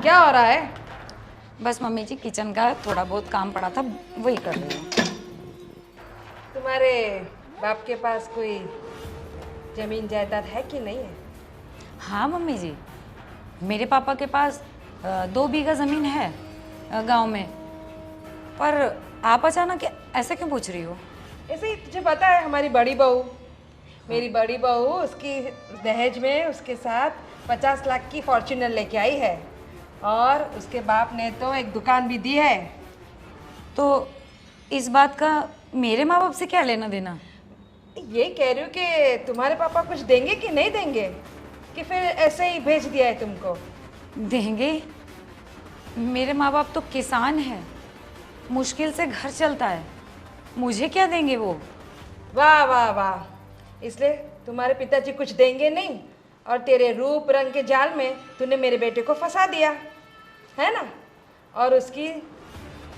क्या हो रहा है? बस मम्मी जी किचन का थोड़ा बहुत काम पड़ा था, वही कर रही हूँ। तुम्हारे बाप के पास कोई जमीन जायदाद है कि नहीं है? हाँ मम्मी जी, मेरे पापा के पास 2 बीघा ज़मीन है गांव में। पर आप अचानक ऐसे क्यों पूछ रही हो? ऐसे ही तुझे पता है, हमारी बड़ी बहू, मेरी बड़ी बहू, उसकी दहेज में उसके साथ 50 लाख की फॉर्च्यूनर लेके आई है और उसके बाप ने तो एक दुकान भी दी है। तो इस बात का मेरे माँ बाप से क्या लेना देना? ये कह रही हूँ कि तुम्हारे पापा कुछ देंगे कि नहीं देंगे, कि फिर ऐसे ही भेज दिया है तुमको? देंगे। मेरे माँ बाप तो किसान हैं, मुश्किल से घर चलता है, मुझे क्या देंगे वो? वाह वाह वाह, इसलिए तुम्हारे पिताजी कुछ देंगे नहीं और तेरे रूप रंग के जाल में तूने मेरे बेटे को फंसा दिया है ना, और उसकी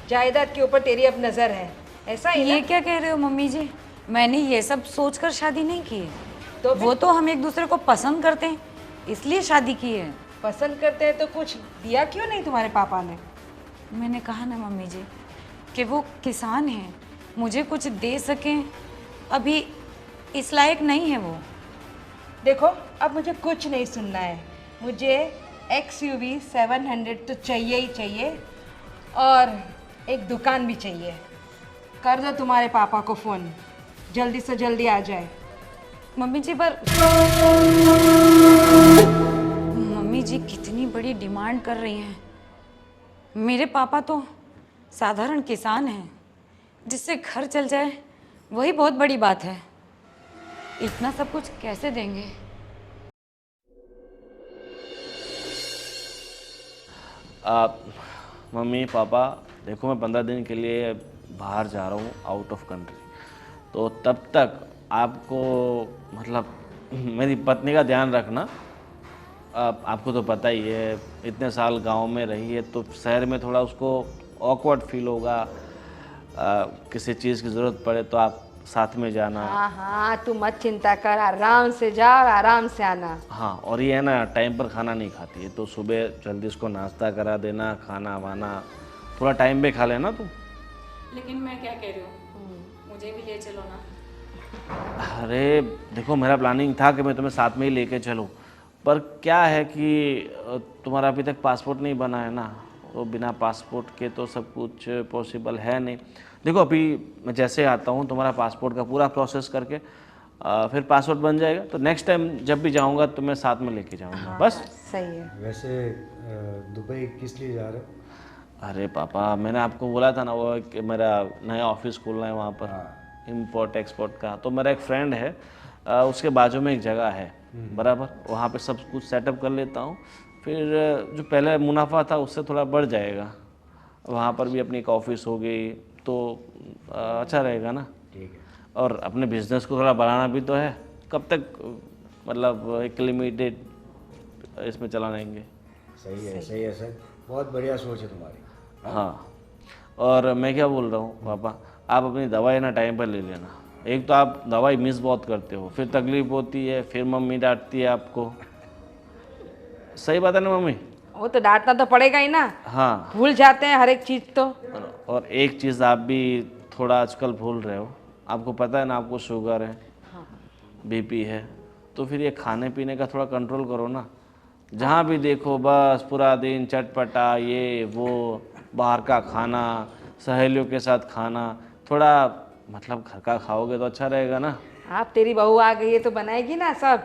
जायदाद के ऊपर तेरी अब नज़र है, ऐसा ही ये ना? क्या कह रहे हो मम्मी जी? मैंने ये सब सोचकर शादी नहीं की है। तो वो तो हम एक दूसरे को पसंद करते हैं, इसलिए शादी की है। पसंद करते हैं तो कुछ दिया क्यों नहीं तुम्हारे पापा ने? मैंने कहा ना मम्मी जी कि वो किसान हैं, मुझे कुछ दे सकें अभी इस लायक नहीं है वो। देखो, अब मुझे कुछ नहीं सुनना है, मुझे XUV 700 तो चाहिए ही चाहिए और एक दुकान भी चाहिए। कर दो तुम्हारे पापा को फ़ोन, जल्दी से जल्दी आ जाए। मम्मी जी पर मम्मी जी कितनी बड़ी डिमांड कर रही हैं। मेरे पापा तो साधारण किसान हैं, जिससे घर चल जाए वही बहुत बड़ी बात है। इतना सब कुछ कैसे देंगे? आप मम्मी पापा देखो, मैं 15 दिन के लिए बाहर जा रहा हूँ, आउट ऑफ कंट्री। तो तब तक आपको मतलब मेरी पत्नी का ध्यान रखना। आपको तो पता ही है, इतने साल गांव में रही है तो शहर में थोड़ा उसको ऑकवर्ड फील होगा। किसी चीज़ की ज़रूरत पड़े तो आप साथ में जाना। हाँ हाँ, तू मत चिंता कर, आराम से जा और आराम से आना। हाँ, और ये है ना, टाइम पर खाना नहीं खाती है तो सुबह जल्दी उसको नाश्ता करा देना, खाना वाना थोड़ा टाइम पे खा लेना तू। लेकिन मैं क्या कह रही हूँ, मुझे भी ले चलो ना। अरे देखो, मेरा प्लानिंग था कि मैं तुम्हें साथ में ही लेके चलूँ, पर क्या है कि तुम्हारा अभी तक पासपोर्ट नहीं बना है ना, तो बिना पासपोर्ट के तो सब कुछ पॉसिबल है नहीं। देखो, अभी मैं जैसे आता हूँ तुम्हारा पासपोर्ट का पूरा प्रोसेस करके फिर पासपोर्ट बन जाएगा, तो नेक्स्ट टाइम जब भी जाऊँगा तो मैं साथ में लेके जाऊँगा। हाँ, बस। सही है। वैसे दुबई किस लिए जा रहे हो? अरे पापा, मैंने आपको बोला था ना वो कि मेरा नया ऑफिस खोलना है वहाँ पर, हाँ। इम्पोर्ट एक्सपोर्ट का। तो मेरा एक फ्रेंड है, उसके बाजू में एक जगह है बराबर, वहाँ पे सब कुछ सेटअप कर लेता हूँ। फिर जो पहले मुनाफा था उससे थोड़ा बढ़ जाएगा, वहाँ पर भी अपनी एक ऑफिस हो गई तो अच्छा रहेगा ना। ठीक है। और अपने बिजनेस को थोड़ा बढ़ाना भी तो है, कब तक मतलब एक लिमिटेड इसमें चलाएंगे। सही है सर, बहुत बढ़िया सोच है तुम्हारी। हाँ, और मैं क्या बोल रहा हूँ पापा, आप अपनी दवाई ना टाइम पर ले लेना। एक तो आप दवाई मिस बहुत करते हो, फिर तकलीफ होती है, फिर मम्मी डांटती है आपको। सही बात है ना मम्मी? वो तो डांटना तो पड़ेगा ही ना, हाँ। भूल जाते हैं हर एक चीज़ तो। और एक चीज़ आप भी थोड़ा आजकल भूल रहे हो, आपको पता है ना, आपको शुगर है, BP है, तो फिर ये खाने पीने का थोड़ा कंट्रोल करो ना। जहाँ भी देखो बस पूरा दिन चटपटा, ये वो, बाहर का खाना, सहेलियों के साथ खाना। थोड़ा मतलब घर का खाओगे तो अच्छा रहेगा ना। आप, तेरी बहू आ गई है तो बनाएगी ना सब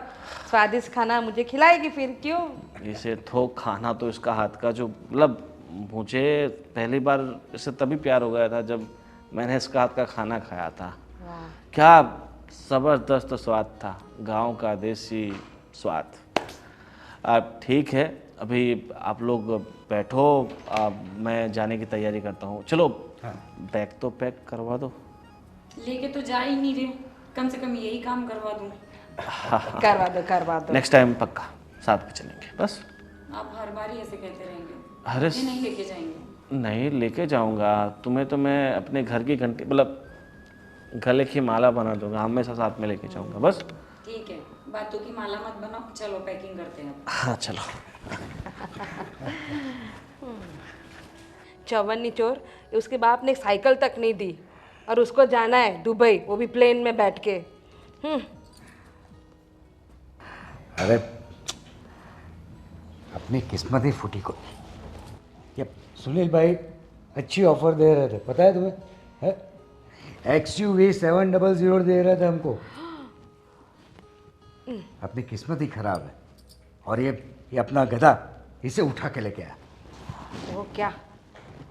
स्वादिष्ट खाना, मुझे खिलाएगी फिर, क्यों? इसे थोक खाना तो इसका हाथ का जो मतलब, मुझे पहली बार इससे तभी प्यार हो गया था जब मैंने इसका हाथ का खाना खाया था। क्या ज़बरदस्त स्वाद था, गांव का देसी स्वाद। आप ठीक है, अभी आप लोग बैठो, मैं जाने की तैयारी करता हूँ। चलो बैग तो पैक करवा दो। लेके तो जा ही नहीं रही हूँ, कम से कम यही काम करवा दूँ। करवा दो। नेक्स्ट टाइम पक्का साथ में चलेंगे बस। आप हर बार ही ऐसे कहते रहेंगे। अरे मुझे नहीं लेके जाएंगे? नहीं, लेके जाऊंगा तुम्हें, तो मैं अपने घर की घंटी मतलब गले की माला बना दूंगा, हमेशा साथ में लेके जाऊंगा बस। ठीक है, बातों की माला मत बनाओ, चलो पैकिंग करते हैं अब। हाँ चलो। चौवन्नी चोर, उसके बाप ने साइकिल तक नहीं दी और उसको जाना है दुबई, वो भी प्लेन में बैठ के। अरे अपनी किस्मत ही फूटी को। ये सुनील भाई अच्छी ऑफर दे रहे थे, पता है तुम्हें? है XUV 700 दे रहे थे हमको। अपनी किस्मत ही खराब है। और ये अपना गधा इसे उठा के लेके आया। वो क्या,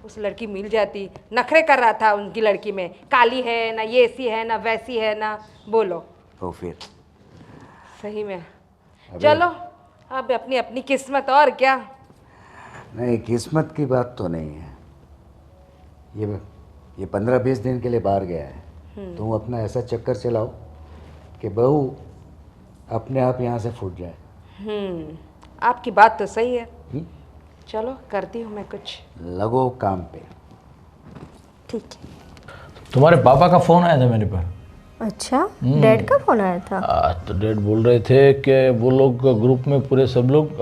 उस लड़की मिल जाती, नखरे कर रहा था उनकी लड़की में, काली है ना, ये सी है ना, वैसी है ना, बोलो। तो फिर सही में चलो, अब अपनी अपनी किस्मत, और क्या। नहीं, किस्मत की बात तो नहीं है। ये 15-20 दिन के लिए बाहर गया है। तुम अपना ऐसा चक्कर चलाओ कि बहू अपने आप यहाँ से फूट जाए। आपकी बात तो सही है। चलो करती हूँ मैं कुछ। लगो काम पे। ठीक है। तुम्हारे पापा का फ़ोन आया था मेरे पर। अच्छा, डैड का फोन आया था? तो डैड बोल रहे थे कि वो लोग ग्रुप में पूरे सब लोग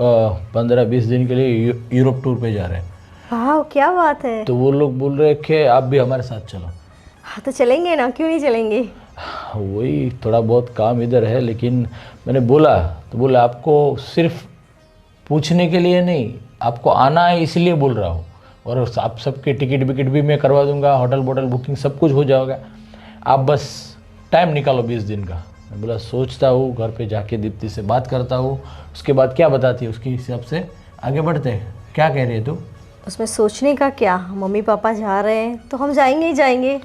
15-20 दिन के लिए यूरोप टूर पे जा रहे हैं। वाह, क्या बात है। तो वो लोग बोल रहे कि आप भी हमारे साथ चलो। हाँ तो चलेंगे ना, क्यों नहीं चलेंगे। वही थोड़ा बहुत काम इधर है, लेकिन मैंने बोला तो बोला आपको सिर्फ पूछने के लिए नहीं, आपको आना है इसलिए बोल रहा हूँ। और आप सबके टिकट विकेट भी मैं करवा दूंगा, होटल बोटल बुकिंग सब कुछ हो जाएगा, आप बस टाइम निकालो 20 दिन का। मैं बोला सोचता हूँ, घर पे जाके दीप्ति से बात करता हूँ, उसके बाद क्या बताती है उसके हिसाब से आगे बढ़ते हैं। क्या कह रही है तू? उसमें सोचने का क्या, मम्मी पापा जा रहे हैं तो हम जाएंगे ही जाएंगे।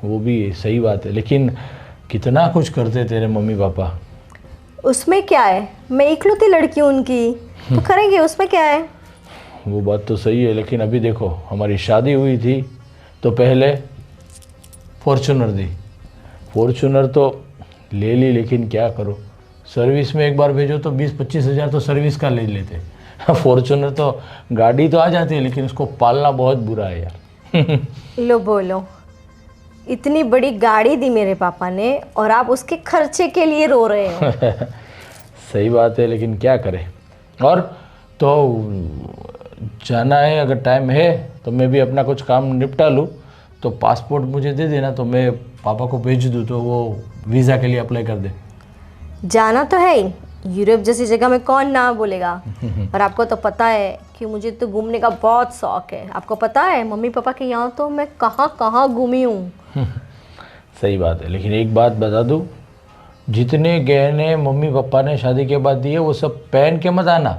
वो भी सही बात है, लेकिन कितना कुछ करते तेरे मम्मी पापा। उसमें क्या है, मैं इकलौती लड़की हूँ उनकी, तो करेंगे, उसमें क्या है। वो बात तो सही है, लेकिन अभी देखो हमारी शादी हुई थी तो पहले फॉर्च्यूनर दी, फॉर्च्यूनर तो ले ली, लेकिन क्या करो, सर्विस में एक बार भेजो तो 20-25 हज़ार तो सर्विस का ले लेते। फॉर्च्यूनर तो गाड़ी तो आ जाती है, लेकिन उसको पालना बहुत बुरा है यार। लो बोलो, इतनी बड़ी गाड़ी दी मेरे पापा ने और आप उसके खर्चे के लिए रो रहे हो। सही बात है, लेकिन क्या करें। और तो जाना है, अगर टाइम है तो मैं भी अपना कुछ काम निपटा लूँ, तो पासपोर्ट मुझे दे देना, तो मैं पापा को भेज दूँ तो वो वीज़ा के लिए अप्लाई कर दे। जाना तो है ही, यूरोप जैसी जगह में कौन ना बोलेगा। और आपको तो पता है कि मुझे तो घूमने का बहुत शौक है। आपको पता है मम्मी पापा के यहाँ तो मैं कहाँ कहाँ घूमी हूँ। सही बात है, लेकिन एक बात बता दूँ, जितने गहने मम्मी पापा ने शादी के बाद दिए वो सब पहन के मत आना,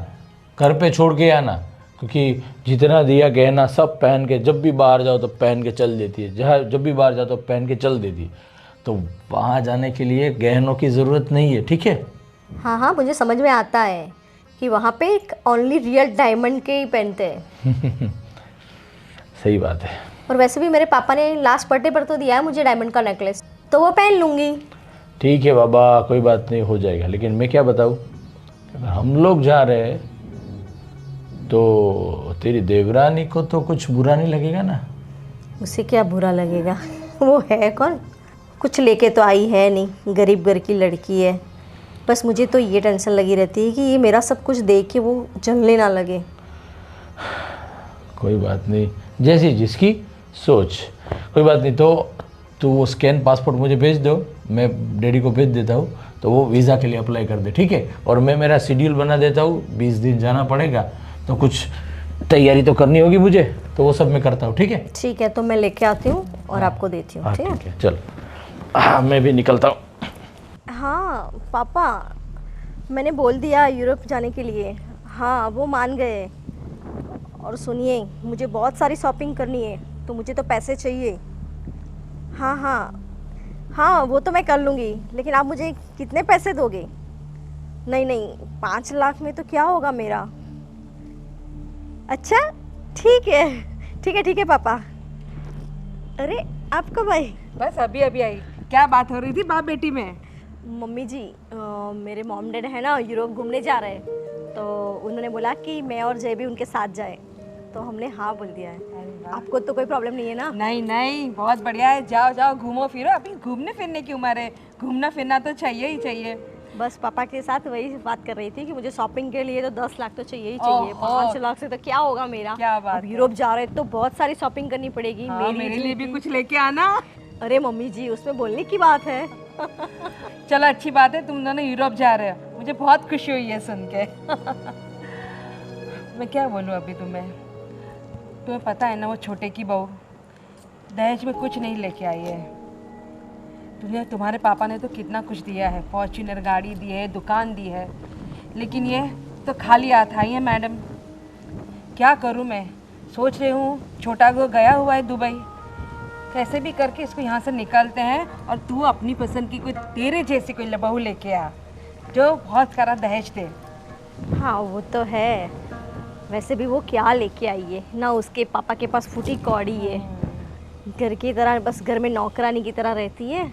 घर पे छोड़ के आना, क्योंकि जितना दिया गहना सब पहन के, जब भी बाहर जाओ तो पहन के चल देती है, जहाँ जब भी बाहर जाओ तो पहन के चल देती है। तो वहाँ जाने के लिए गहनों की ज़रूरत नहीं है, ठीक है? हाँ हाँ, मुझे समझ में आता है कि वहाँ पे ओनली रियल डायमंड के ही पहनते हैं। सही बात है। और वैसे भी मेरे पापा ने लास्ट बर्थडे पर तो दिया है मुझे डायमंड का नेकलेस, तो वो पहन लूँगी। ठीक है बाबा, कोई बात नहीं, हो जाएगा। लेकिन मैं क्या बताऊँ, अगर हम लोग जा रहे हैं तो तेरी देवरानी को तो कुछ बुरा नहीं लगेगा ना? उसे क्या बुरा लगेगा, वो है कौन, कुछ लेके तो आई है नहीं, गरीब घर की लड़की है। बस मुझे तो ये टेंशन लगी रहती है कि ये मेरा सब कुछ देख के वो जलने ना लगे। कोई बात नहीं, जैसी जिसकी सोच, कोई बात नहीं। तो तू वो स्कैन पासपोर्ट मुझे भेज दो, मैं डैडी को भेज देता हूँ, तो वो वीज़ा के लिए अप्लाई कर दे, ठीक है? और मैं मेरा शेड्यूल बना देता हूँ, 20 दिन जाना पड़ेगा, तो कुछ तैयारी तो करनी होगी मुझे, तो वो सब मैं करता हूँ, ठीक है? ठीक है, तो मैं लेके आती हूँ और आपको देती हूँ, हाँ ठीक है? ठीक है, चल। मैं भी निकलता हूँ। हाँ पापा, मैंने बोल दिया यूरोप जाने के लिए। हाँ, वो मान गए। और सुनिए, मुझे बहुत सारी शॉपिंग करनी है, तो मुझे तो पैसे चाहिए। हाँ हाँ हाँ, वो तो मैं कर लूँगी, लेकिन आप मुझे कितने पैसे दोगे? नहीं नहीं, 5 लाख में तो क्या होगा मेरा। अच्छा ठीक है, ठीक है, ठीक है पापा। अरे आप कब आई? बस अभी अभी आई। क्या बात हो रही थी बाप बेटी में? मम्मी जी, मेरे मॉम डैड है ना यूरोप घूमने जा रहे हैं, तो उन्होंने बोला कि मैं और जय भी उनके साथ जाए, तो हमने हाँ बोल दिया है। आपको तो कोई प्रॉब्लम नहीं है ना? नहीं नहीं, बहुत बढ़िया है, जाओ जाओ, घूमो फिरो, अभी घूमने फिरने की उम्र है, घूमना फिरना तो चाहिए ही चाहिए। बस पापा के साथ वही बात कर रही थी कि मुझे शॉपिंग के लिए तो 10 लाख तो चाहिए ही चाहिए। 5 लाख से तो क्या होगा मेरा। क्या बात अब यूरोप जा रहे हैं तो बहुत सारी शॉपिंग करनी पड़ेगी। हाँ, मेरे लिए भी कुछ लेके आना। अरे मम्मी जी, उसमें बोलने की बात है। चलो अच्छी बात है, तुम दोनों यूरोप जा रहे हो, मुझे बहुत खुशी हुई है सुन के। मैं क्या बोलूँ अभी तुम्हें पता है ना, वो छोटे की बहू दहेज में कुछ नहीं लेके आई है। तुम्हारे पापा ने तो कितना कुछ दिया है, फॉर्च्यूनर गाड़ी दी है, दुकान दी है, लेकिन ये तो खाली हाथ आई है मैडम। क्या करूँ मैं, सोच रही हूँ छोटा को गया हुआ है दुबई, कैसे भी करके इसको यहाँ से निकालते हैं और तू अपनी पसंद की कोई तेरे जैसी कोई बहू लेके आ जो बहुत सारा दहेज दे। हाँ वो तो है, वैसे भी वो क्या लेके आई है ना, उसके पापा के पास फूटी कौड़ी है, घर की तरह बस घर में नौकरानी की तरह रहती है।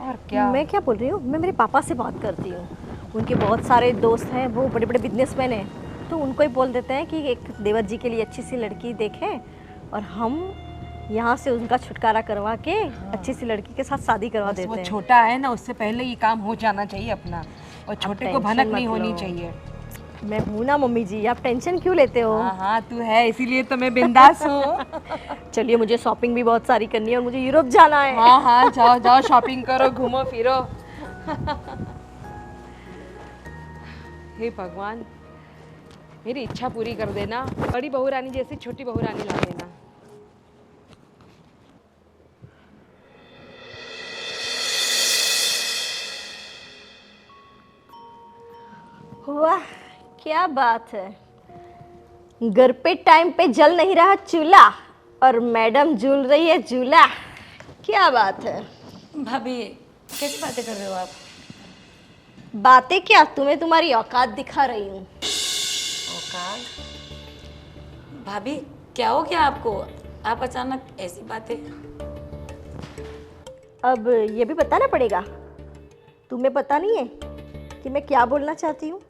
और क्या, मैं क्या बोल रही हूँ, मैं मेरे पापा से बात करती हूँ, उनके बहुत सारे दोस्त हैं, वो बड़े बड़े बिजनेसमैन हैं, तो उनको ही बोल देते हैं कि एक देवर जी के लिए अच्छी सी लड़की देखें और हम यहाँ से उनका छुटकारा करवा के अच्छी सी लड़की के साथ शादी करवा देते वो हैं। छोटा है ना, उससे पहले ये काम हो जाना चाहिए अपना, और छोटे को भनक नहीं होनी चाहिए। मैं हूँ ना मम्मी जी, आप टेंशन क्यों लेते हो। हाँ हाँ तू है, इसीलिए तो मैं बिंदास हूँ। चलिए, मुझे शॉपिंग भी बहुत सारी करनी है और मुझे यूरोप जाना है। हाँ हाँ जाओ जाओ, शॉपिंग करो, घूमो फिरो। हे भगवान, मेरी इच्छा पूरी कर देना, बड़ी बहू रानी जैसी छोटी बहू रानी ला देना। वाह क्या बात है, घर पे टाइम पे जल नहीं रहा चूल्हा और मैडम झूल रही है झूला। क्या बात है। भाभी कैसी बातें कर रहे हो आप? बातें क्या, तुम्हें तुम्हारी औकात दिखा रही हूँ। औकात? भाभी क्या हो गया आपको, आप अचानक ऐसी बातें? अब ये भी बताना पड़ेगा, तुम्हें पता नहीं है कि मैं क्या बोलना चाहती हूँ।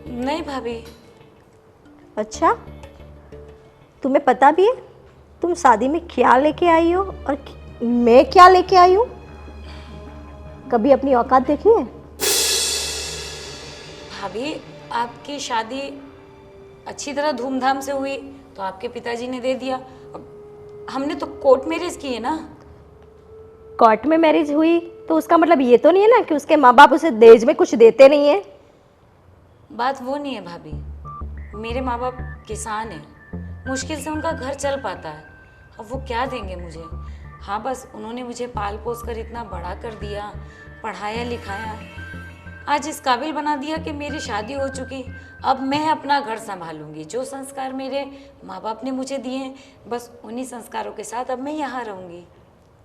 नहीं भाभी। अच्छा, तुम्हें पता भी है तुम शादी में क्या लेके आई हो और मैं क्या लेके आई हूँ। कभी अपनी औकात देखी है। भाभी आपकी शादी अच्छी तरह धूमधाम से हुई तो आपके पिताजी ने दे दिया, हमने तो कोर्ट मैरिज की है ना। कोर्ट में मैरिज हुई तो उसका मतलब ये तो नहीं है ना कि उसके माँ बाप उसे दहेज में कुछ देते नहीं है। बात वो नहीं है भाभी, मेरे माँ बाप किसान हैं, मुश्किल से उनका घर चल पाता है, अब वो क्या देंगे मुझे। हाँ बस उन्होंने मुझे पाल पोस कर इतना बड़ा कर दिया, पढ़ाया लिखाया, आज इस काबिल बना दिया कि मेरी शादी हो चुकी, अब मैं अपना घर संभालूंगी। जो संस्कार मेरे माँ बाप ने मुझे दिए हैं बस उन्हीं संस्कारों के साथ अब मैं यहाँ रहूँगी।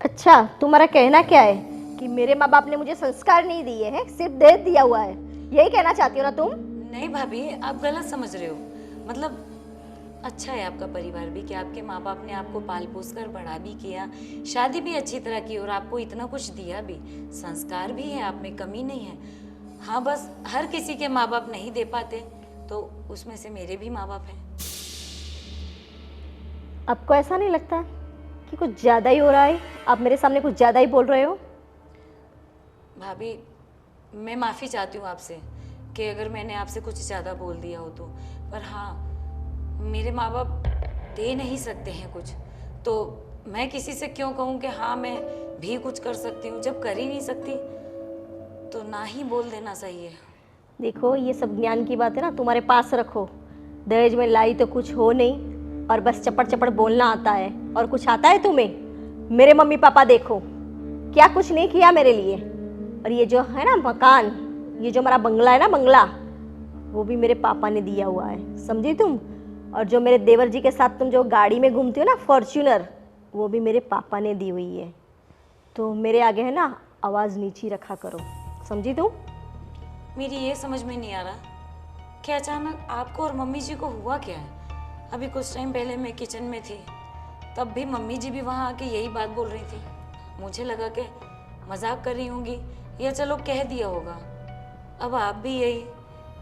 अच्छा, तुम्हारा कहना क्या है कि मेरे माँ बाप ने मुझे संस्कार नहीं दिए हैं, सिर्फ दहेज दिया हुआ है, यही कहना चाहती हो ना तुम। नहीं भाभी आप गलत समझ रहे हो, मतलब अच्छा है आपका परिवार भी कि आपके माँ बाप ने आपको पाल पोस कर बड़ा भी किया, शादी भी अच्छी तरह की और आपको इतना कुछ दिया भी, संस्कार भी है आप में, कमी नहीं है। हाँ बस हर किसी के माँ बाप नहीं दे पाते, तो उसमें से मेरे भी माँ बाप हैं। आपको ऐसा नहीं लगता कि कुछ ज़्यादा ही हो रहा है, आप मेरे सामने कुछ ज़्यादा ही बोल रहे हो। भाभी मैं माफ़ी चाहती हूँ आपसे कि अगर मैंने आपसे कुछ ज़्यादा बोल दिया हो तो, पर हाँ मेरे माँ बाप दे नहीं सकते हैं कुछ, तो मैं किसी से क्यों कहूँ कि हाँ मैं भी कुछ कर सकती हूँ, जब कर ही नहीं सकती तो ना ही बोल देना सही है। देखो ये सब ज्ञान की बात है ना, तुम्हारे पास रखो। दहेज में लाई तो कुछ हो नहीं और बस चपड़ चपड़ बोलना आता है, और कुछ आता है तुम्हें। मेरे मम्मी पापा देखो क्या कुछ नहीं किया मेरे लिए, और ये जो है ना मकान, ये जो हमारा बंगला है ना बंगला, वो भी मेरे पापा ने दिया हुआ है, समझी तुम। और जो मेरे देवर जी के साथ तुम जो गाड़ी में घूमती हो ना फॉर्च्यूनर, वो भी मेरे पापा ने दी हुई है। तो मेरे आगे है ना आवाज़ नीची रखा करो, समझी तुम। मेरी ये समझ में नहीं आ रहा कि अचानक आपको और मम्मी जी को हुआ क्या है। अभी कुछ टाइम पहले मैं किचन में थी, तब भी मम्मी जी भी वहाँ आके यही बात बोल रही थी। मुझे लगा कि मजाक कर रही होंगी या चलो कह दिया होगा, अब आप भी यही।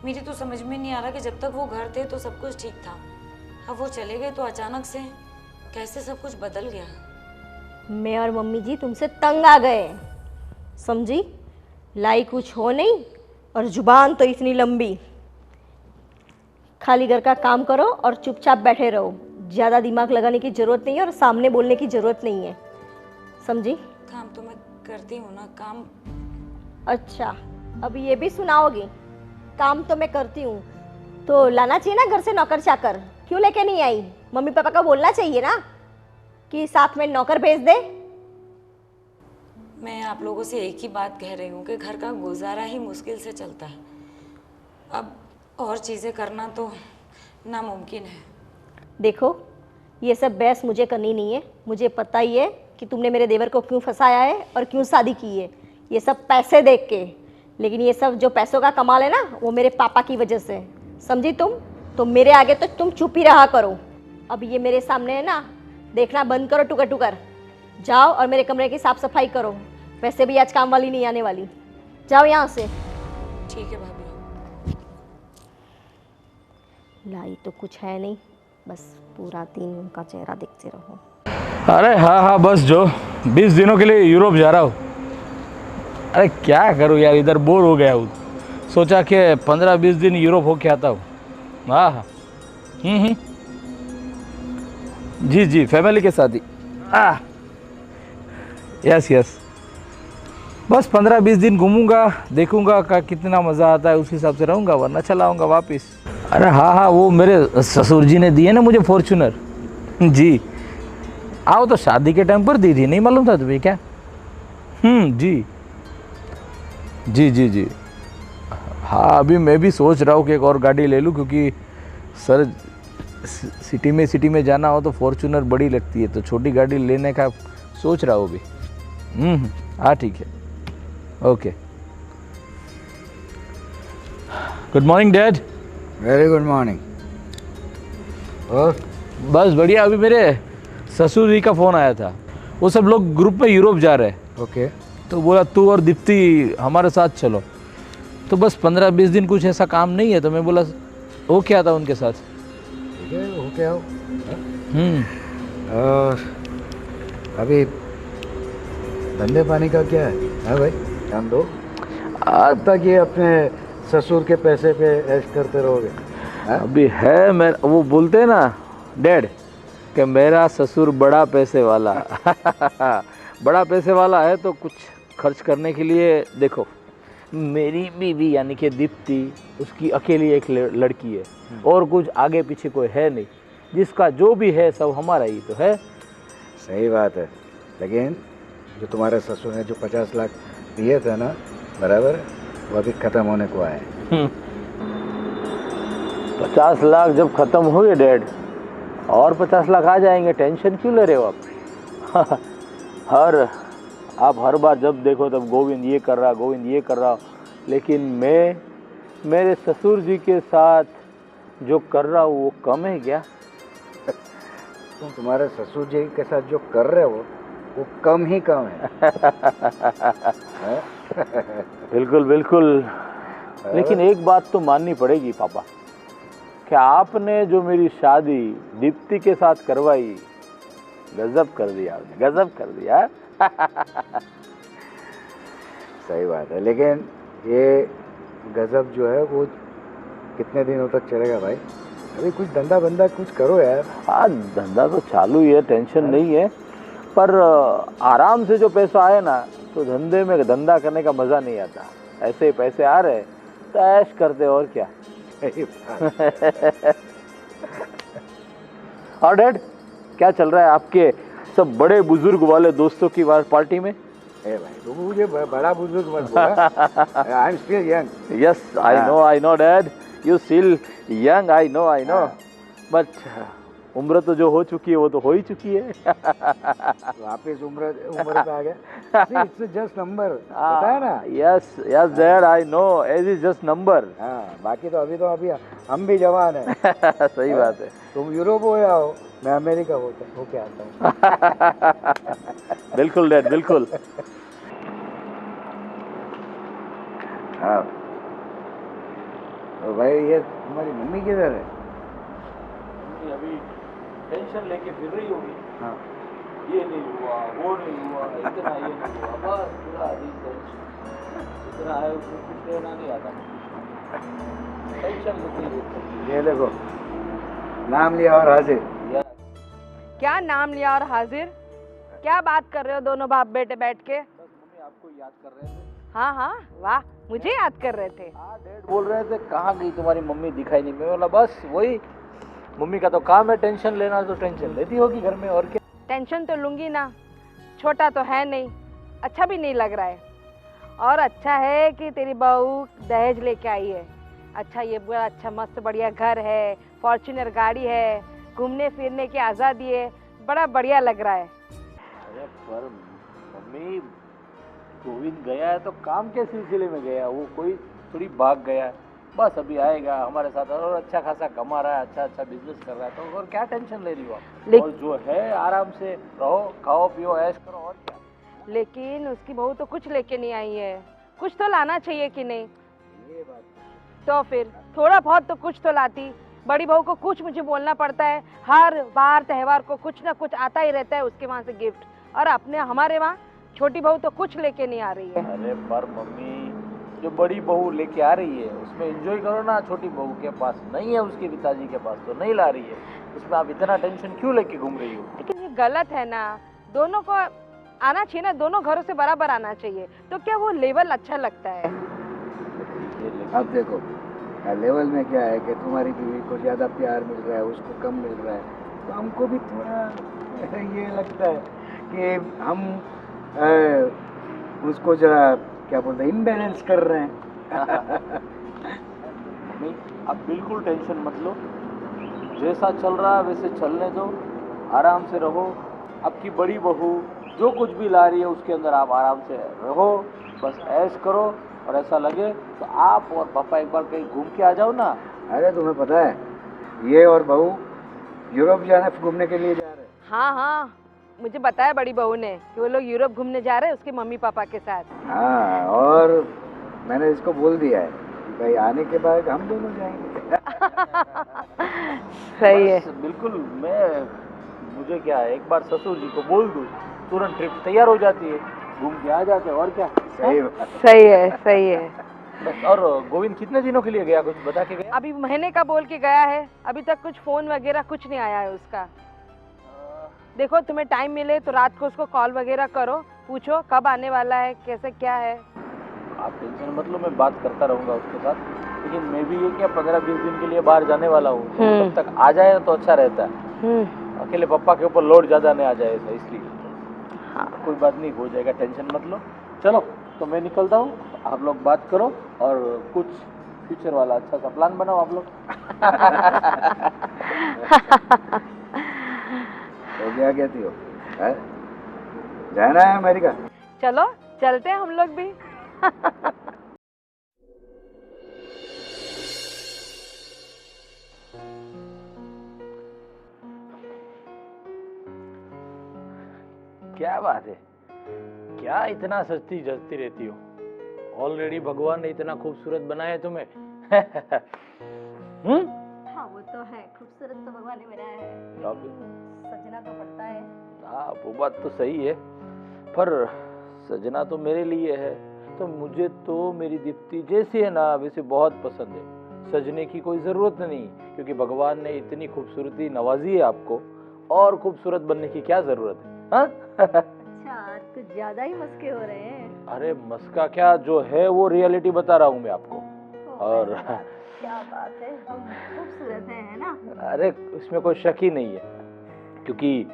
मेरी तो समझ में नहीं आ रहा कि जब तक वो घर थे तो सब कुछ ठीक था, अब वो चले गए तो अचानक से कैसे सब कुछ बदल गया। मैं और मम्मी जी तुमसे तंग आ गए, समझी। लाई कुछ हो नहीं और जुबान तो इतनी लंबी। खाली घर का काम करो और चुपचाप बैठे रहो, ज़्यादा दिमाग लगाने की ज़रूरत नहीं है और सामने बोलने की ज़रूरत नहीं है, समझी? काम तो मैं करती हूँ ना, काम। अच्छा, अब ये भी सुनाओगी? काम तो मैं करती हूँ, तो लाना चाहिए ना घर से नौकर चाकर, क्यों लेके नहीं आई? मम्मी पापा का बोलना चाहिए ना कि साथ में नौकर भेज दे। मैं आप लोगों से एक ही बात कह रही हूँ कि घर का गुजारा ही मुश्किल से चलता है, अब और चीज़ें करना तो नामुमकिन है। देखो, ये सब बहस मुझे करनी नहीं है, मुझे पता ही है कि तुमने मेरे देवर को क्यों फंसाया है और क्यों शादी की है, ये सब पैसे देख के। लेकिन ये सब जो पैसों का कमाल है ना, वो मेरे पापा की वजह से, समझी तुम? तो मेरे आगे तो तुम चुप ही रहा करो। अब ये मेरे सामने है ना, देखना बंद करो टुकर टुकर। जाओ और मेरे कमरे की साफ सफाई करो, वैसे भी आज काम वाली नहीं आने वाली। जाओ यहाँ से। ठीक है भाभी। लाई तो कुछ है नहीं, बस पूरा दिन उनका चेहरा देखते रहो। अरे हाँ हाँ, बस जो 20 दिनों के लिए यूरोप जा रहा हूँ। अरे क्या करूँ यार, इधर बोर हो गया हूँ, सोचा कि 15-20 दिन यूरोप होके आता हूँ। हाँ हाँ, जी जी, फैमिली के साथ ही। यस यस, बस 15-20 दिन घूमूंगा, देखूंगा का कितना मज़ा आता है, उस हिसाब से रहूंगा, वरना चला आऊँगा वापस। अरे हाँ हाँ, वो मेरे ससुर जी ने दिए ना मुझे फॉर्च्यूनर। जी, आओ तो शादी के टाइम पर दी थी, नहीं मालूम था तुम्हें क्या? जी जी जी जी। हाँ, अभी मैं भी सोच रहा हूँ कि एक और गाड़ी ले लूँ, क्योंकि सर सिटी में जाना हो तो फॉर्च्यूनर बड़ी लगती है, तो छोटी गाड़ी लेने का सोच रहा हूँ अभी। हाँ ठीक है, okay. Good morning dad. Very good morning. और बस बढ़िया, अभी मेरे ससुर जी का फ़ोन आया था, वो सब लोग ग्रुप में यूरोप जा रहे हैं। ओके, तो बोला तू और दीप्ति हमारे साथ चलो। तो बस 15-20 दिन कुछ ऐसा काम नहीं है, तो मैं बोला वो क्या था उनके साथ। ठीक है, हो क्या हो। और अभी धंधे पानी का क्या है भाई? ध्यान दो, आज तक ये अपने ससुर के पैसे पे ऐश करते रहोगे? अभी है, मैं वो बोलते हैं ना डैड कि मेरा ससुर बड़ा पैसे वाला बड़ा पैसे वाला है, तो कुछ खर्च करने के लिए देखो, मेरी बीवी यानी कि दीप्ति, उसकी अकेली एक लड़की है, और कुछ आगे पीछे कोई है नहीं, जिसका जो भी है सब हमारा ही तो है। सही बात है, लेकिन जो तुम्हारे ससुर ने जो 50 लाख दिए थे ना, बराबर, वो अभी ख़त्म होने को आए। 50 लाख जब ख़त्म हुए डैड, और 50 लाख आ जाएंगे, टेंशन क्यों ले रहे हो आप? आप हर बार जब देखो तब गोविंद ये कर रहा, गोविंद ये कर रहा, लेकिन मैं मेरे ससुर जी के साथ जो कर रहा हूँ वो कम है क्या? तुम तुम्हारे ससुर जी के साथ जो कर रहे हो वो कम ही कम है। बिल्कुल बिल्कुल, लेकिन एक बात तो माननी पड़ेगी पापा, कि आपने जो मेरी शादी दीप्ति के साथ करवाई, गजब कर दिया आपने, गजब कर दिया। सही बात है, लेकिन ये गजब जो है वो कितने दिनों तक चलेगा भाई? अभी कुछ धंधा बंदा कुछ करो यार। हाँ, धंधा तो चालू ही है, टेंशन नहीं है, पर आराम से जो पैसा आए ना, तो धंधे में धंधा करने का मज़ा नहीं आता। ऐसे ही पैसे आ रहे तो ऐश करते, और क्या। और डैड, क्या चल रहा है आपके सब बड़े बुजुर्ग वाले दोस्तों की पार्टी में? ए भाई, तुम मुझे बड़ा बुजुर्ग मत बोला। I am still young. Yes, I know dad, you still young, I know, but उम्र तो जो हो चुकी है वो तो हो ही चुकी है। वापस उम्र पे आ गया। इट्स जस्ट नंबर, पता है ना? Yes dad, I know, age is just number. हाँ, बाकी तो अभी हम भी जवान हैं। सही बात है। तुम यूरोप हो या हो, मैं अमेरिका हो के आता हूँ। बिल्कुल डैड, बिल्कुल। हाँ, तो भाई ये तुम्हारी मम्मी किधर है? अभी टेंशन लेके फिर रही होगी। हाँ, ये नहीं हुआ, वो नहीं हुआ, इतना ये नहीं हुआ, बस पूरा दिन टेंशन। इतना है उसमें कुछ लेना नहीं आता, टेंशन लेती रहती ये देखो, नाम लिया और हाजिर। है। क्या नाम लिया और हाजिर? क्या बात कर रहे हो दोनों बाप बेटे बैठ के? बस मम्मी आपको याद कर रहे थे। हाँ हाँ, वाह, मुझे याद कर रहे थे। हाँ, डैड बोल रहे थे कहाँ गई तुम्हारी मम्मी, दिखाई नहीं। मैं बोला बस वही, मम्मी का तो काम है टेंशन लेना, तो टेंशन लेती होगी घर में, और क्या। टेंशन तो लूंगी ना, छोटा तो है नहीं, अच्छा भी नहीं लग रहा है। और अच्छा है कि तेरी बहू दहेज लेके आई है। अच्छा, ये बड़ा अच्छा मस्त बढ़िया घर है, फॉर्च्यूनर गाड़ी है, घूमने फिरने की आज़ादी है, बड़ा बढ़िया लग रहा है। अरे पर मम्मी, गोविंद गया है तो काम के सिलसिले में गया, वो कोई थोड़ी भाग गया है। बस अभी आएगा हमारे साथ और अच्छा खासा कमा रहा है, अच्छा अच्छा बिजनेस कर रहा है, तो और क्या टेंशन ले रही हो आप। और जो है आराम से रहो, खाओ पियो, ऐश करो, और क्या। लेकिन उसकी बहू तो कुछ लेके नहीं आई है, कुछ तो लाना चाहिए कि नहीं? ये बात तो फिर थोड़ा बहुत तो कुछ तो लाती। बड़ी बहू को कुछ मुझे बोलना पड़ता है, हर बार त्योहार को कुछ ना कुछ आता ही रहता है उसके वहाँ से गिफ्ट, और अपने हमारे वहाँ छोटी बहू तो कुछ लेके नहीं आ रही है। अरे पर मम्मी, जो बड़ी बहू लेके आ रही है उसमें एंजॉय करो ना। छोटी बहू के पास नहीं है, उसके पिताजी के पास तो नहीं ला रही है, उसमें आप इतना टेंशन क्यों लेके घूम रही हो। लेकिन ये गलत है ना, दोनों को आना चाहिए ना, दोनों घरों से बराबर आना चाहिए, तो क्या वो लेवल अच्छा लगता है? अब देखो, लेवल में क्या है कि तुम्हारी बीवी को ज़्यादा प्यार मिल रहा है, उसको कम मिल रहा है, तो हमको भी थोड़ा ये लगता है कि हम उसको जरा क्या बोलते हैं, इम्बैलेंस कर रहे हैं। मम्मी आप बिल्कुल टेंशन मत लो, जैसा चल रहा है वैसे चलने दो, आराम से रहो। आपकी बड़ी बहू जो कुछ भी ला रही है उसके अंदर आप आराम से रहो, बस ऐश करो, और ऐसा लगे तो आप और पापा एक बार कहीं घूम के आ जाओ ना। अरे तुम्हें पता है, ये और बहू यूरोप जाने घूमने के लिए जा रहे हैं। हाँ हाँ, मुझे बताया बड़ी बहू ने कि वो लोग यूरोप घूमने जा रहे हैं उसके मम्मी पापा के साथ। हाँ, और मैंने इसको बोल दिया है कि भाई आने के बाद हम दोनों जाएंगे। सही है। बस बिल्कुल, मुझे क्या है, एक बार ससुर जी को बोल दूँ, तुरंत ट्रिप तैयार हो जाती है, घूम के आ जाते हैं, और क्या। सही बात। सही है, सही है। बस। और गोविंद कितने दिनों के लिए गया, कुछ बता के गया? अभी महीने का बोल के गया है, अभी तक कुछ फोन वगैरह कुछ नहीं आया है उसका। देखो, तुम्हें टाइम मिले तो रात को उसको कॉल वगैरह करो, पूछो कब आने वाला है, कैसे क्या है। आप टेंशन मत लो, मैं बात करता रहूँगा उसके साथ, लेकिन मैं भी ये क्या 15-20 दिन के लिए बाहर जाने वाला हूँ, तो तब तक आ जाए तो अच्छा रहता है। अकेले पापा के ऊपर लोड ज़्यादा नहीं आ जाए, इसलिए। हाँ, कोई बात नहीं, हो जाएगा, टेंशन मत लो। चलो तो मैं निकलता हूँ, आप लोग बात करो और कुछ फ्यूचर वाला अच्छा सा प्लान बनाओ आप लोग। तो क्या कहती हो, है? जाना है अमेरिका? चलो चलते हैं हम लोग भी। क्या बात है, क्या इतना सस्ती जचती रहती हो। ऑलरेडी भगवान ने इतना खूबसूरत बनाया है तुम्हें। हाँ वो तो है, खूबसूरत तो भगवान ने बनाया है, सजना तो पड़ता है। हाँ वो बात तो सही है, पर सजना तो मेरे लिए है, तो मुझे तो मेरी दीप्ति जैसी है ना वैसे बहुत पसंद है। सजने की कोई ज़रूरत नहीं, क्योंकि भगवान ने इतनी खूबसूरती नवाजी है आपको, और खूबसूरत बनने की क्या ज़रूरत है। हाँ? अच्छा, आज कुछ ज्यादा ही मस्के हो रहे हैं। अरे मस्का क्या, जो है वो रियलिटी बता रहा हूँ मैं आपको। और क्या बात है, हम खूबसूरत हैं, है ना? अरे इसमें कोई शक ही नहीं है, क्योंकि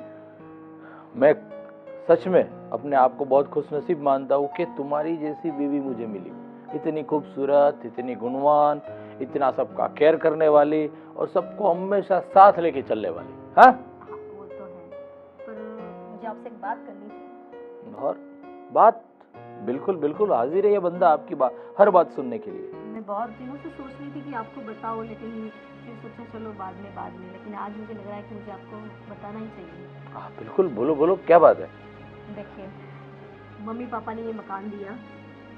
मैं सच में अपने आप को बहुत खुशनसीब मानता हूँ कि तुम्हारी जैसी बीवी मुझे मिली, इतनी खूबसूरत, इतनी गुणवान, इतना सबका केयर करने वाली, और सबको हमेशा साथ लेके चलने वाली। हाँ वो तो है, पर मुझे आपसे एक बात करनी थी। और बात बिल्कुल बिल्कुल हाजिर है ये बंदा आपकी बात, हर बात सुनने के लिए। मैं बहुत दिनों से सोच रही थी कि आपको बताओ, लेकिन फिर सोचा चलो बाद में, लेकिन आज मुझे लग रहा है कि मुझे आपको बताना ही चाहिए। हाँ बिल्कुल, बोलो बोलो, क्या बात है। देखिए, मम्मी पापा ने ये मकान दिया,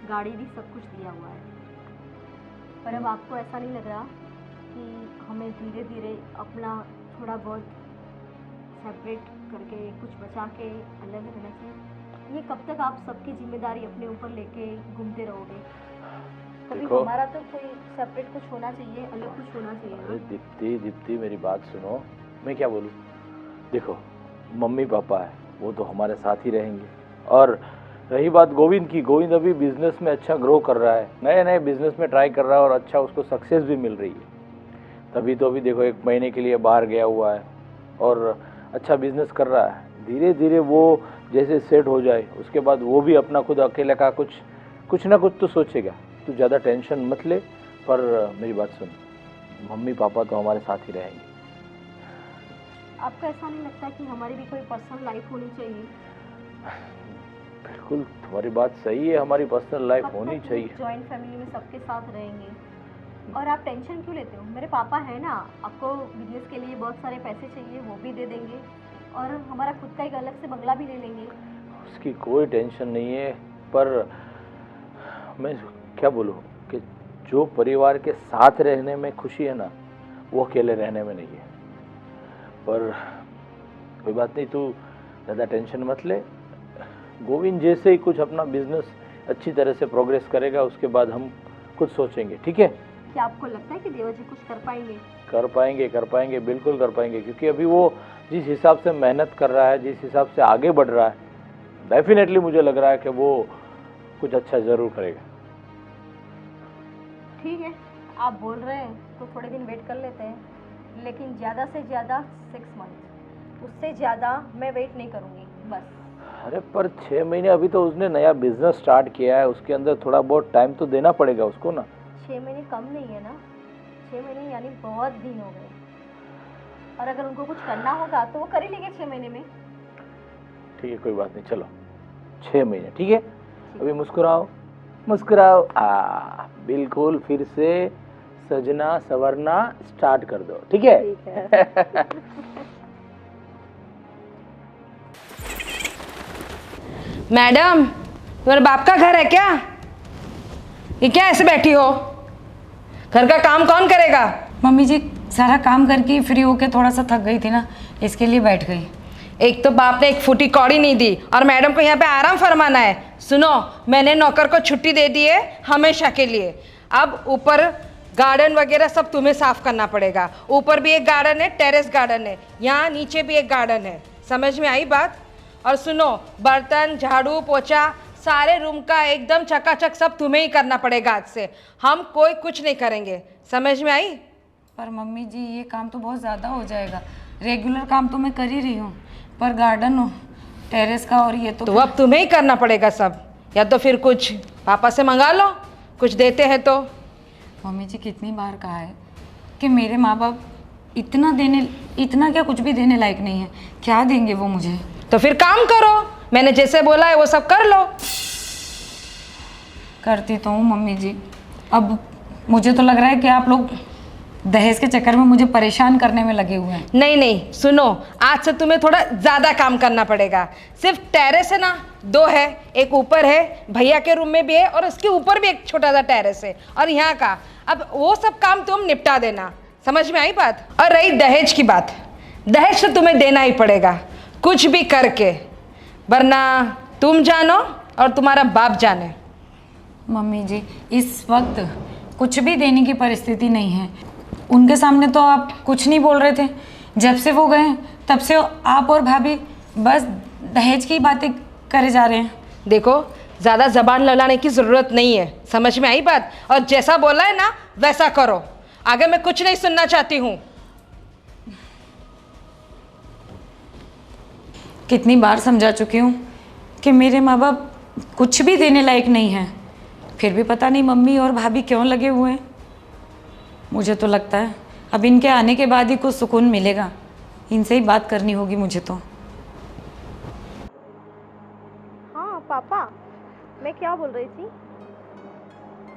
गाड़ी दी, सब कुछ दिया हुआ है, पर अब आपको ऐसा नहीं लग रहा कि हमें धीरे धीरे अपना थोड़ा बहुत सेपरेट करके, कुछ बचा के अलग रहना चाहिए। ये कब तक आप सबकी जिम्मेदारी अपने ऊपर लेके घूमते रहोगे? कभी देखो, हमारा तो कोई सेपरेट कुछ होना चाहिए, अलग कुछ होना चाहिए अरे ना। दीप्ति दीप्ति मेरी बात सुनो, मैं क्या बोलूँ। देखो मम्मी पापा है वो तो हमारे साथ ही रहेंगे, और रही बात गोविंद की, गोविंद अभी बिजनेस में अच्छा ग्रो कर रहा है, नए नए बिजनेस में ट्राई कर रहा है और अच्छा उसको सक्सेस भी मिल रही है। तभी तो अभी देखो 1 महीने के लिए बाहर गया हुआ है और अच्छा बिजनेस कर रहा है। धीरे धीरे वो जैसे सेट हो जाए उसके बाद वो भी अपना खुद अकेले का कुछ ना कुछ तो सोचेगा। तू ज़्यादा टेंशन मत ले, पर मेरी बात सुन, मम्मी पापा तो हमारे साथ ही रहेंगे। आपको ऐसा नहीं लगता कि हमारी भी कोई पर्सनल लाइफ होनी चाहिए? बिल्कुल तुम्हारी बात सही है, हमारी पर्सनल लाइफ होनी चाहिए। जॉइंट फैमिली में सबके साथ रहेंगे और आप टेंशन क्यों लेते हो? मेरे पापा है ना, आपको बिजनेस के लिए बहुत सारे पैसे चाहिए वो भी दे देंगे और हमारा खुद का एक अलग से बंगला भी ले लेंगे। उसकी कोई टेंशन नहीं है, पर मैं क्या बोलूँ कि जो परिवार के साथ रहने में खुशी है ना, वो अकेले रहने में नहीं है। पर कोई बात नहीं, तू ज़्यादा टेंशन मत ले। गोविंद जैसे ही कुछ अपना बिजनेस अच्छी तरह से प्रोग्रेस करेगा उसके बाद हम कुछ सोचेंगे, ठीक है? क्या आपको लगता है कि देवा जी कुछ कर पाएंगे? कर पाएंगे, बिल्कुल कर पाएंगे, क्योंकि अभी वो जिस हिसाब से मेहनत कर रहा है, जिस हिसाब से आगे बढ़ रहा है, डेफिनेटली मुझे लग रहा है कि वो कुछ अच्छा ज़रूर करेगा। ठीक है, आप बोल रहे हैं तो थोड़े दिन वेट कर लेते हैं, लेकिन ज़्यादा से ज़्यादा 6 मंथ, उससे ज़्यादा मैं वेट नहीं करूँगी बस। अरे पर 6 महीने, अभी तो उसने नया बिजनेस स्टार्ट किया है, उसके अंदर थोड़ा बहुत टाइम तो देना पड़ेगा उसको ना। 6 महीने कम नहीं है ना, 6 महीने यानी बहुत दिन हो गए, और अगर उनको कुछ करना होगा तो वो कर ही लेंगे 6 महीने में। ठीक है, कोई बात नहीं, चलो 6 महीने, ठीक है? अभी मुस्कुराओ मुस्कुराओ, बिल्कुल फिर से सजना संवरना स्टार्ट कर दो, ठीक है? ठीक है। मैडम, तुम्हारे बाप का घर है क्या? ये क्या ऐसे बैठी हो? घर का काम कौन करेगा? मम्मी जी सारा काम करके फ्री होके थोड़ा सा थक गई थी ना, इसके लिए बैठ गई। एक तो बाप ने एक फूटी कौड़ी नहीं दी और मैडम को यहाँ पे आराम फरमाना है। सुनो, मैंने नौकर को छुट्टी दे दी है हमेशा के लिए। अब ऊपर गार्डन वगैरह सब तुम्हें साफ करना पड़ेगा। ऊपर भी एक गार्डन है, टेरेस गार्डन है, यहाँ नीचे भी एक गार्डन है। समझ में आई बात? और सुनो, बर्तन झाड़ू पोछा सारे रूम का एकदम चकाचक सब तुम्हें ही करना पड़ेगा आज से। हम कोई कुछ नहीं करेंगे। समझ में आई? पर मम्मी जी ये काम तो बहुत ज़्यादा हो जाएगा। रेगुलर काम तो मैं कर ही रही हूँ, पर गार्डन हो, टेरेस का और ये तो अब तुम्हें ही करना पड़ेगा सब, या तो फिर कुछ पापा से मंगा लो, कुछ देते हैं तो। मम्मी जी कितनी बार कहा है कि मेरे माँ बाप इतना क्या कुछ भी देने लायक नहीं है, क्या देंगे वो मुझे? तो फिर काम करो, मैंने जैसे बोला है वो सब कर लो। करती तो हूँ मम्मी जी, अब मुझे तो लग रहा है कि आप लोग दहेज के चक्कर में मुझे परेशान करने में लगे हुए हैं। नहीं नहीं, सुनो, आज से तुम्हें थोड़ा ज़्यादा काम करना पड़ेगा। सिर्फ टेरेस है ना, 2 है, एक ऊपर है, भैया के रूम में भी है, और उसके ऊपर भी एक छोटा सा टेरेस है, और यहाँ का। अब वो सब काम तुम निपटा देना। समझ में आई बात? और रही दहेज की बात, दहेज तो तुम्हें देना ही पड़ेगा कुछ भी करके, वरना तुम जानो और तुम्हारा बाप जाने। मम्मी जी इस वक्त कुछ भी देने की परिस्थिति नहीं है। उनके सामने तो आप कुछ नहीं बोल रहे थे, जब से वो गए तब से आप और भाभी बस दहेज की बातें करे जा रहे हैं। देखो, ज़्यादा जबान लड़ाने की ज़रूरत नहीं है। समझ में आई बात? और जैसा बोला है ना वैसा करो, आगे मैं कुछ नहीं सुनना चाहती हूँ। कितनी बार समझा चुकी हूँ कि मेरे माँ बाप कुछ भी देने लायक नहीं हैं, फिर भी पता नहीं मम्मी और भाभी क्यों लगे हुए हैं। मुझे तो लगता है अब इनके आने के बाद ही कुछ सुकून मिलेगा। इनसे ही बात करनी होगी मुझे तो। हाँ पापा, मैं क्या बोल रही थी,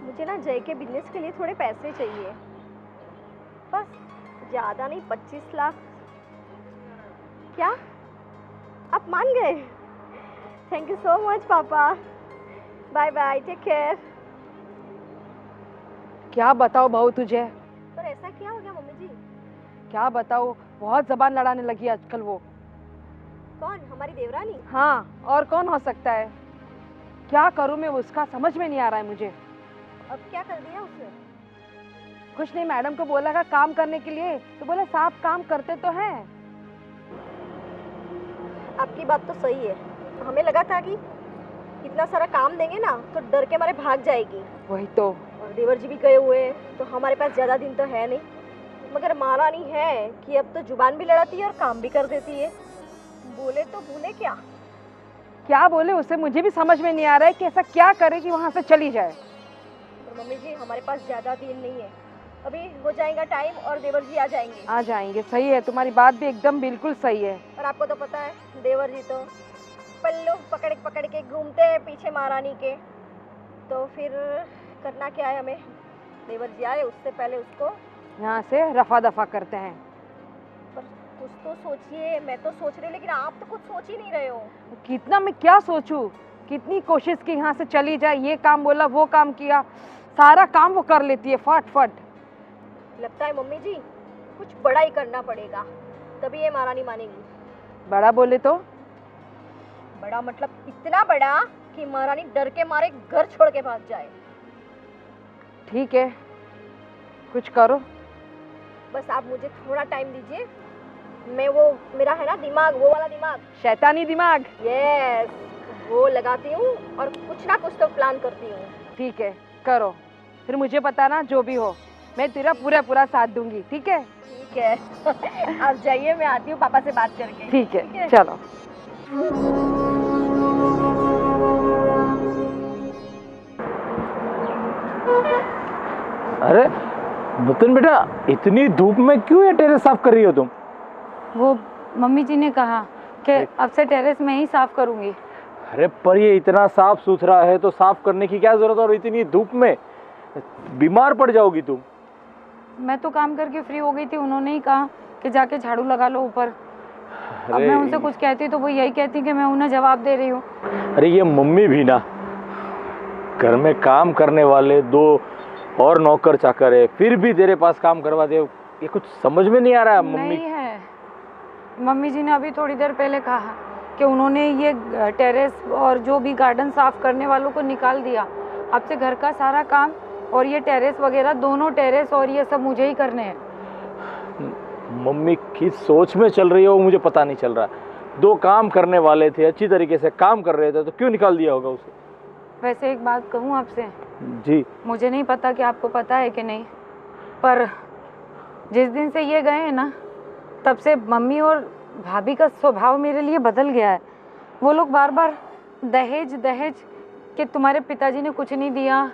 मुझे ना जय के बिजनेस के लिए थोड़े पैसे चाहिए, बस ज़्यादा नहीं, 25 लाख। क्या आप मान गए? थैंक यू सो मच पापा, बाय बाय, टेक केयर। क्या बताओ बहू तुझे? पर ऐसा क्या हो गया मम्मी जी? क्या बताओ, बहुत जबान लड़ाने लगी आजकल वो। कौन? हमारी देवरानी? हाँ, और कौन हो सकता है? क्या करूँ मैं उसका, समझ में नहीं आ रहा है मुझे। अब क्या कर दिया उसने? कुछ नहीं, मैडम को बोला था काम करने के लिए, तो बोले साफ काम करते तो हैं। आपकी बात तो सही है, हमें लगा था कि इतना सारा काम देंगे ना तो डर के मारे भाग जाएगी। वही तो। और देवर जी भी गए हुए हैं, तो हमारे पास ज़्यादा दिन तो है नहीं, मगर महारानी है कि अब तो जुबान भी लड़ाती है और काम भी कर देती है। बोले तो भूले क्या? क्या बोले उसे, मुझे भी समझ में नहीं आ रहा है कि ऐसा क्या करे कि वहाँ से चली जाए। और मम्मी जी हमारे पास ज़्यादा दिन नहीं है, अभी हो जाएगा टाइम और देवर जी आ जाएंगे। आ जाएंगे, सही है, तुम्हारी बात भी एकदम बिल्कुल सही है। और आपको तो पता है देवर जी तो पल्लू पकड़ पकड़ के घूमते हैं पीछे महारानी के, तो फिर करना क्या है हमें? देवर जी आए उससे पहले उसको यहाँ से रफा दफा करते हैं। पर कुछ तो सोचिए, मैं तो सोच रही हूँ लेकिन आप तो कुछ सोच ही नहीं रहे हो। कितना मैं क्या सोचूं, कितनी कोशिश की यहाँ से चली जाए, ये काम बोला वो काम किया, सारा काम वो कर लेती है फट फट। लगता है मम्मी जी कुछ बड़ा ही करना पड़ेगा, तभी ये महारानी मानेगी। बड़ा बोले तो? बड़ा मतलब इतना बड़ा कि महारानी डर के मारे घर छोड़ के भाग जाए। ठीक है, कुछ करो। बस आप मुझे थोड़ा टाइम दीजिए, मैं वो मेरा है ना दिमाग, वो वाला दिमाग, शैतानी दिमाग। यस, वो लगाती हूँ और कुछ ना कुछ तो प्लान करती हूँ। ठीक है, करो, फिर मुझे बताना जो भी हो, मैं तेरा पूरा साथ दूंगी। ठीक है? ठीक है आप जाइए, मैं आती हूँ पापा से बात करके। ठीक है, चलो। अरे नुतन बेटा, इतनी धूप में क्यों ये टेरेस साफ कर रही हो तुम? वो मम्मी जी ने कहा कि अब से टेरेस में ही साफ करूंगी। अरे पर ये इतना साफ सुथरा है तो साफ करने की क्या जरूरत है, और इतनी धूप में बीमार पड़ जाओगी तुम। मैं तो काम करके फ्री हो गई थी, उन्होंने ही कहा कि जाके झाड़ू लगा लो ऊपर। अब मैं उनसे कुछ कहती तो वो यही कहती कि मैं उन्हें जवाब दे रही हूँ। अरे ये मम्मी भी ना, घर में काम करने वाले दो और नौकर चाकर है, फिर भी तेरे पास काम करवा दे, ये कुछ समझ में नहीं आ रहा है। मम्मी नहीं है, मम्मी जी ने अभी थोड़ी देर पहले कहा कि उन्होंने ये टेरेस और जो भी गार्डन साफ करने वालों को निकाल दिया। अब से घर का सारा काम और ये टेरेस वगैरह, दोनों टेरेस और ये सब मुझे ही करने हैं। मम्मी किस सोच में चल रही हो मुझे पता नहीं चल रहा। दो काम करने वाले थे, अच्छी तरीके से काम कर रहे थे, तो क्यों निकाल दिया होगा उसे? वैसे एक बात कहूँ आपसे? जी। मुझे नहीं पता कि आपको पता है कि नहीं, पर जिस दिन से ये गए हैं ना, तब से मम्मी और भाभी का स्वभाव मेरे लिए बदल गया है। वो लोग बार बार दहेज दहेज कि तुम्हारे पिताजी ने कुछ नहीं दिया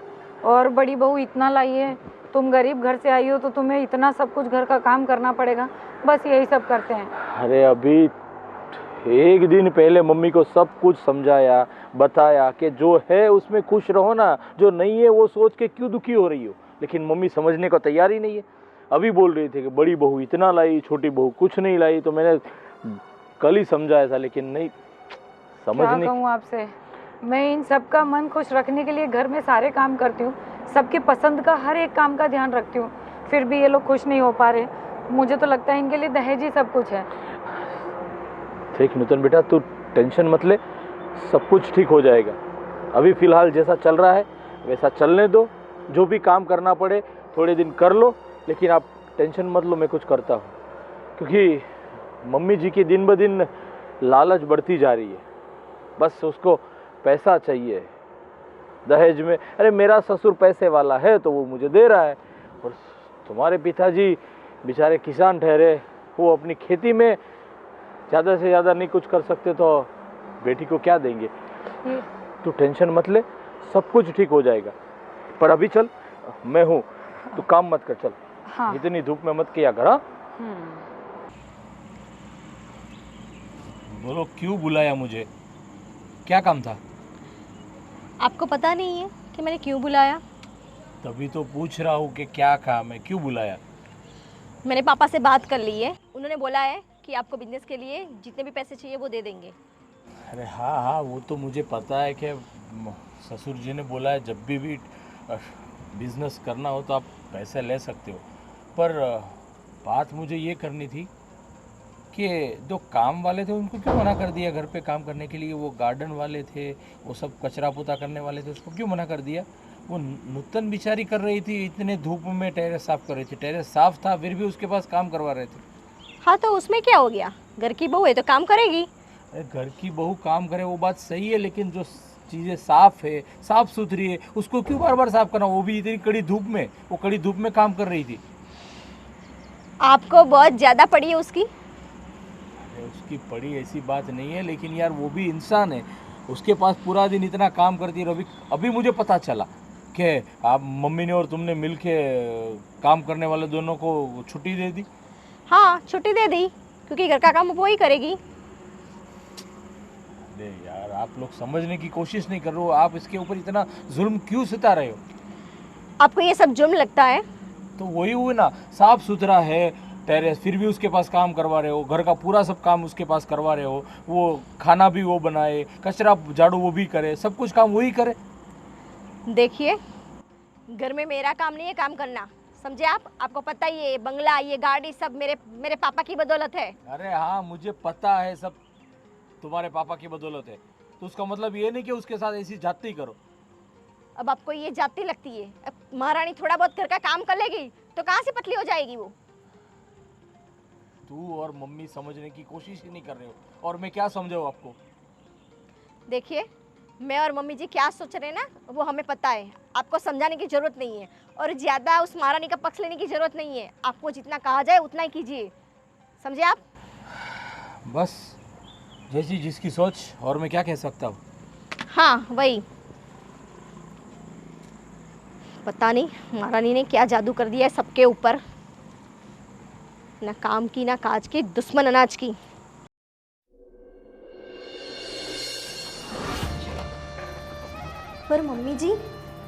और बड़ी बहू इतना लाई है, तुम गरीब घर से आई हो तो तुम्हें इतना सब कुछ घर का काम करना पड़ेगा, बस यही सब करते हैं। अरे अभी एक दिन पहले मम्मी को सब कुछ समझाया, बताया कि जो है उसमें खुश रहो ना, जो नहीं है वो सोच के क्यों दुखी हो रही हो, लेकिन मम्मी समझने को तैयार ही नहीं है। अभी बोल रही थी कि बड़ी बहू इतना लाई, छोटी बहू कुछ नहीं लाई, तो मैंने कल ही समझाया था, लेकिन नहीं समझ नहीं। क्या कहूँ आपसे, मैं इन सब का मन खुश रखने के लिए घर में सारे काम करती हूँ, सबके पसंद का हर एक काम का ध्यान रखती हूँ, फिर भी ये लोग खुश नहीं हो पा रहे। मुझे तो लगता है इनके लिए दहेज ही सब कुछ है। ठीक नूतन बेटा, तू टेंशन मत ले, सब कुछ ठीक हो जाएगा। अभी फ़िलहाल जैसा चल रहा है वैसा चलने दो, जो भी काम करना पड़े थोड़े दिन कर लो, लेकिन आप टेंशन मत लो, मैं कुछ करता हूँ। क्योंकि मम्मी जी की दिन ब दिन लालच बढ़ती जा रही है, बस उसको पैसा चाहिए दहेज में। अरे मेरा ससुर पैसे वाला है तो वो मुझे दे रहा है, और तुम्हारे पिताजी बेचारे किसान ठहरे, वो अपनी खेती में ज़्यादा से ज़्यादा नहीं कुछ कर सकते, तो बेटी को क्या देंगे। तू टेंशन मत ले, सब कुछ ठीक हो जाएगा। पर अभी चल, मैं हूँ, तू काम मत कर, चल। हाँ। इतनी धूप में मत किया कर। हाँ? बोलो क्यों बुलाया मुझे, क्या काम था? आपको पता नहीं है कि मैंने क्यों बुलाया? तभी तो पूछ रहा हूँ कि क्या काम है, क्यों बुलाया? मैंने पापा से बात कर ली है, उन्होंने बोला है कि आपको बिजनेस के लिए जितने भी पैसे चाहिए वो दे देंगे। अरे हाँ हाँ, वो तो मुझे पता है कि ससुर जी ने बोला है जब भी बिजनेस करना हो तो आप पैसे ले सकते हो, पर बात मुझे ये करनी थी कि जो काम वाले थे उनको क्यों मना कर दिया घर पे काम करने के लिए? वो गार्डन वाले थे, वो सब कचरा पोता करने वाले थे, उसको क्यों मना कर दिया? वो नूतन बेचारी कर रही थी, इतने धूप में टेरेस साफ कर रही थी, टेरेस साफ था फिर भी उसके पास काम करवा रहे थे। हाँ तो उसमें क्या हो गया, घर की बहू है तो काम करेगी। अरे घर की बहू काम करे वो बात सही है, लेकिन जो चीज़ें साफ है, साफ सुथरी है, उसको क्यों बार बार साफ करना? वो भी इतनी कड़ी धूप में, वो कड़ी धूप में काम कर रही थी। आपको बहुत ज़्यादा पड़ी है उसकी। अरे उसकी पड़ी ऐसी बात नहीं है, लेकिन यार वो भी इंसान है, उसके पास पूरा दिन इतना काम करती है। अभी अभी मुझे पता चला कि आप मम्मी ने और तुमने मिल के काम करने वाले दोनों को छुट्टी दे दी। हाँ छुट्टी दे दी, क्योंकि घर का काम वो ही करेगी। अरे यार आप लोग समझने की कोशिश नहीं कर रहे हो, आप इसके ऊपर इतना जुल्म क्यों सिता रहे हो? आपको ये सब जुर्म लगता है? तो वही हुए ना, साफ सुथरा है टेरेस, फिर भी उसके पास काम करवा रहे हो, घर का पूरा सब काम उसके पास करवा रहे हो, वो खाना भी वो बनाए, कचरा झाड़ू वो भी करे, सब कुछ काम वही करे। देखिए, घर में मेरा काम नहीं है काम करना, समझे आप? आपको पता ही है, बंगला, ये गाड़ी सब मेरे पापा की बदौलत है। अरे हाँ मुझे पता है, सब तुम्हारे पापा की बदौलत है, तो उसका मतलब ये नहीं कि उसके साथ ऐसी जाती करो। अब आपको ये जाती लगती है? अब महारानी थोड़ा बहुत घर का काम कर लेगी तो कहाँ से पतली हो जाएगी वो? तू और मम्मी समझने की कोशिश ही नहीं कर रहे हो, और मैं क्या समझाऊँ आपको? देखिए, मैं और मम्मी जी क्या सोच रहे हैं ना, वो हमें पता है, आपको समझाने की ज़रूरत नहीं है, और ज़्यादा उस महारानी का पक्ष लेने की ज़रूरत नहीं है। आपको जितना कहा जाए उतना ही कीजिए, समझे आप? बस जैसी जिसकी सोच, और मैं क्या कह सकता हूँ। हाँ वही, पता नहीं महारानी ने क्या जादू कर दिया है सबके ऊपर, ना काम की ना काज की, दुश्मन अनाज की। पर मम्मी जी,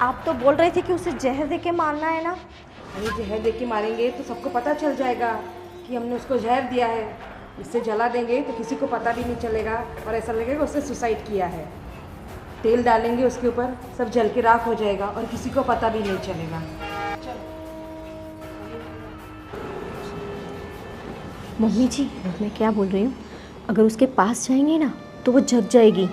आप तो बोल रहे थे कि उसे जहर दे के मारना है ना? अरे जहर दे के मारेंगे तो सबको पता चल जाएगा कि हमने उसको जहर दिया है। इससे जला देंगे तो किसी को पता भी नहीं चलेगा और ऐसा लगेगा उसने सुसाइड किया है। तेल डालेंगे उसके ऊपर, सब जल के राख हो जाएगा और किसी को पता भी नहीं चलेगा। मम्मी जी, मैं क्या बोल रही हूँ, अगर उसके पास जाएंगे ना तो वो जग जाएगी।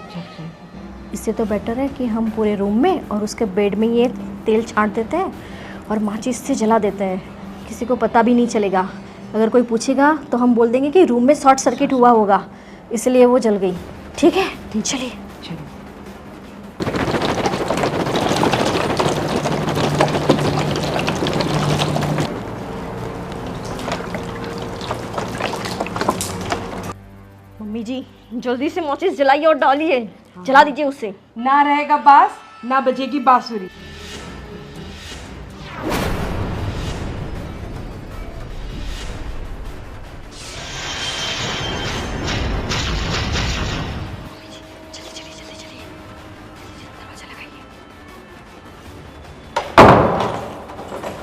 इससे तो बेटर है कि हम पूरे रूम में और उसके बेड में ये तेल छांट देते हैं और माचिस से जला देते हैं, किसी को पता भी नहीं चलेगा। अगर कोई पूछेगा तो हम बोल देंगे कि रूम में शॉर्ट सर्किट हुआ होगा, इसलिए वो जल गई। ठीक है, चलिए। मम्मी जी, जल्दी से माचिस जलाइए और डालिए। जला दीजिए उसे। ना रहेगा बांस, ना बजेगी बांसुरी।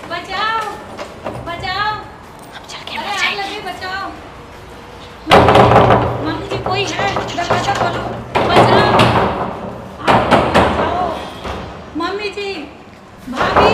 बचाओ बचाओ, अरे आग लगी, बचाओ। मम्मी जी कोई है, दरवाजा खोलो, बचाओ, बचाओ। मम्मी जी, भाभी।